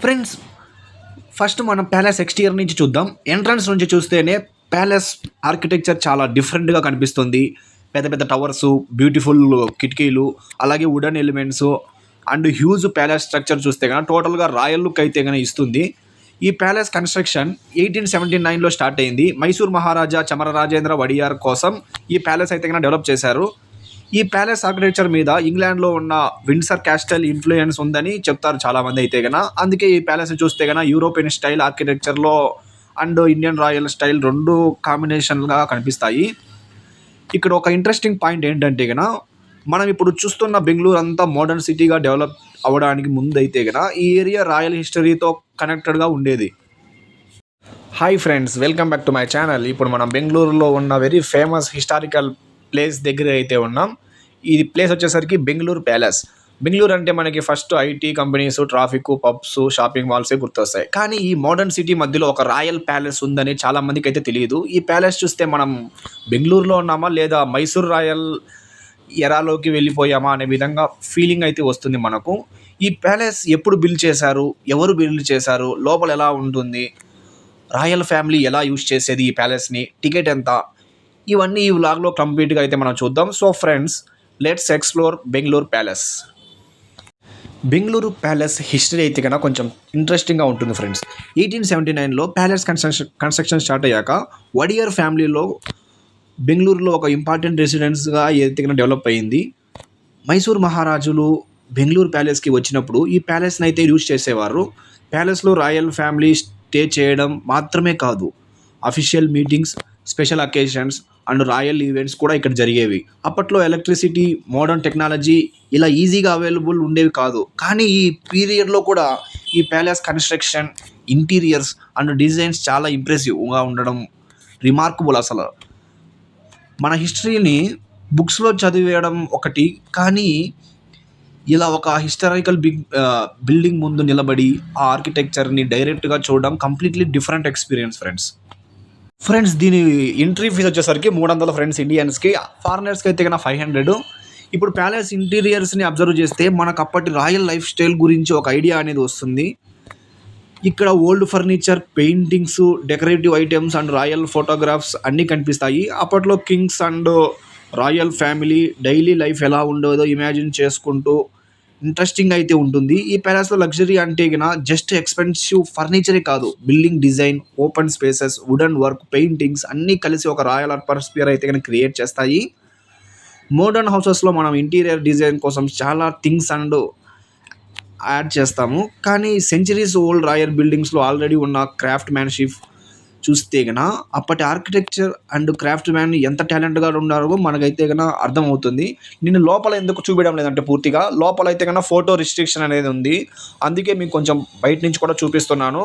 Friends, first మనం palace exterior నుంచి చూద్దాం. ఎంట్రన్స్ నుంచి చూస్తేనే ప్యాలెస్ ఆర్కిటెక్చర్ చాలా డిఫరెంట్గా కనిపిస్తుంది. పెద్ద పెద్ద టవర్సు, బ్యూటిఫుల్ కిటికీలు, అలాగే wooden elements and huge palace structure చూస్తే కనుక టోటల్గా రాయల్ లుక్ అయితే కనుక ఇస్తుంది. ఈ ప్యాలెస్ కన్స్ట్రక్షన్ 1879లో స్టార్ట్ అయింది. మైసూర్ మహారాజా చమరరాజేంద్ర వడియార్ కోసం ఈ ప్యాలెస్ అయితే కనుక డెవలప్ చేశారు. ఈ ప్యాలెస్ ఆర్కిటెక్చర్ మీద ఇంగ్లాండ్లో ఉన్న విండ్సర్ క్యాస్టల్ ఇన్ఫ్లుయెన్స్ ఉందని చెప్తారు చాలామంది అయితే కనుక. అందుకే ఈ ప్యాలెస్ చూస్తే కనుక యూరోపియన్ స్టైల్ ఆర్కిటెక్చర్లో అండ్ ఇండియన్ రాయల్ స్టైల్ రెండు కాంబినేషన్గా కనిపిస్తాయి. ఇక్కడ ఒక ఇంట్రెస్టింగ్ పాయింట్ ఏంటంటే కనుక మనం ఇప్పుడు చూస్తున్న బెంగళూరు అంతా మోడర్న్ సిటీగా డెవలప్ అవ్వడానికి ముందు అయితే కనుక ఈ ఏరియా రాయల్ హిస్టరీతో కనెక్టెడ్గా ఉండేది. Hi friends, welcome back to my channel. ఇప్పుడు మనం బెంగళూరులో ఉన్న వెరీ ఫేమస్ హిస్టారికల్ ప్లేస్ దగ్గర అయితే ఉన్నాం. ఈ ప్లేస్ వచ్చేసరికి బెంగళూరు ప్యాలెస్. బెంగళూరు అంటే మనకి first IT companies, traffic, pubs, shopping మాల్సే గుర్తొస్తాయి. కానీ ఈ మోడర్న్ సిటీ మధ్యలో ఒక రాయల్ ప్యాలెస్ ఉందని చాలామందికి అయితే తెలియదు. ఈ ప్యాలెస్ చూస్తే మనం బెంగళూరులో ఉన్నామా లేదా మైసూర్ రాయల్ ఎరాలోకి వెళ్ళిపోయామా అనే విధంగా ఫీలింగ్ అయితే వస్తుంది మనకు. ఈ ప్యాలెస్ ఎప్పుడు బిల్డ్ చేశారు, ఎవరు బిల్డ్ చేశారు, లోపల ఎలా ఉంటుంది, రాయల్ ఫ్యామిలీ ఎలా యూజ్ చేసేది ఈ ప్యాలెస్ని, టికెట్ ఎంత, ఇవన్నీ ఈ వ్లాగ్లో కంప్లీట్గా అయితే మనం చూద్దాం. So friends, let's explore Bengaluru palace. Bengaluru palace history అయితే కనుక కొంచెం ఇంట్రెస్టింగ్గా ఉంటుంది ఫ్రెండ్స్. 1879లో ప్యాలెస్ కన్స్ట్రక్షన్ స్టార్ట్ అయ్యాక వడియర్ ఫ్యామిలీలో బెంగళూరులో ఒక ఇంపార్టెంట్ రెసిడెన్స్గా అయితే కనుక డెవలప్ అయ్యింది. మైసూర్ మహారాజులు బెంగళూరు ప్యాలెస్కి వచ్చినప్పుడు ఈ ప్యాలెస్ని అయితే యూజ్ చేసేవారు. ప్యాలెస్లో రాయల్ ఫ్యామిలీ స్టే చేయడం మాత్రమే కాదు, official meetings, special occasions and royal events కూడా ఇక్కడ జరిగేవి. అప్పట్లో ఎలక్ట్రిసిటీ, మోడర్న్ టెక్నాలజీ ఇలా ఈజీగా అవైలబుల్ ఉండేవి కాదు. కానీ ఈ పీరియడ్లో కూడా ఈ palace construction, interiors and designs చాలా ఇంప్రెసివ్గా ఉండడం రిమార్కబుల్. అసలు మన హిస్టరీని బుక్స్లో చదివేయడం ఒకటి, కానీ ఇలా ఒక హిస్టారికల్ బిల్డింగ్ ముందు నిలబడి ఆ ఆర్కిటెక్చర్ని డైరెక్ట్గా చూడడం కంప్లీట్లీ డిఫరెంట్ ఎక్స్పీరియన్స్ ఫ్రెండ్స్. దీని ఎంట్రీ ఫీజు వచ్చేసరికి 300 ఫ్రెండ్స్ ఇండియన్స్కి, ఫారినర్స్కి అయితే కన్నా 500. ఇప్పుడు ప్యాలెస్ ఇంటీరియర్స్ని అబ్జర్వ్ చేస్తే మనకు అప్పటి రాయల్ లైఫ్ స్టైల్ గురించి ఒక ఐడియా అనేది వస్తుంది. ఇక్కడ old furniture, paintings, decorative items and royal photographs అన్నీ కనిపిస్తాయి. అప్పట్లో Kings and royal family daily life ఎలా ఉండేదో ఇమాజిన్ చేసుకుంటూ ఇంట్రెస్టింగ్ అయితే ఉంటుంది. ఈ ప్యాలెస్లో లగ్జరీ అంటే గిన జస్ట్ ఎక్స్పెన్సివ్ ఫర్నిచరే కాదు, building design, open spaces, wooden work, paintings అన్నీ కలిసి ఒక రాయల్ అట్మాస్ఫియర్ అయితే కనుక క్రియేట్ చేస్తాయి. మోడర్న్ హౌసెస్లో మనం ఇంటీరియర్ డిజైన్ కోసం చాలా థింగ్స్ అండ్ యాడ్ చేస్తాము. కానీ సెంచరీస్ ఓల్డ్ రాయల్ బిల్డింగ్స్లో ఆల్రెడీ ఉన్న క్రాఫ్ట్ మ్యాన్షిప్ చూస్తే కనుక అప్పటి ఆర్కిటెక్చర్ అండ్ క్రాఫ్ట్ మ్యాన్ ఎంత టాలెంట్గా ఉన్నారో మనకైతే కనుక అర్థమవుతుంది. నేను లోపల ఎందుకు చూపించడం లేదంటే పూర్తిగా లోపల అయితే కనుక ఫోటో రిస్ట్రిక్షన్ అనేది ఉంది, అందుకే మీకు కొంచెం బయట నుంచి కూడా చూపిస్తున్నాను.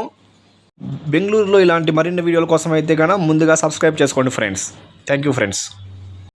బెంగళూరులో ఇలాంటి మరిన్ని వీడియోల కోసం అయితే కనుక ముందుగా సబ్స్క్రైబ్ చేసుకోండి ఫ్రెండ్స్. Thank you friends.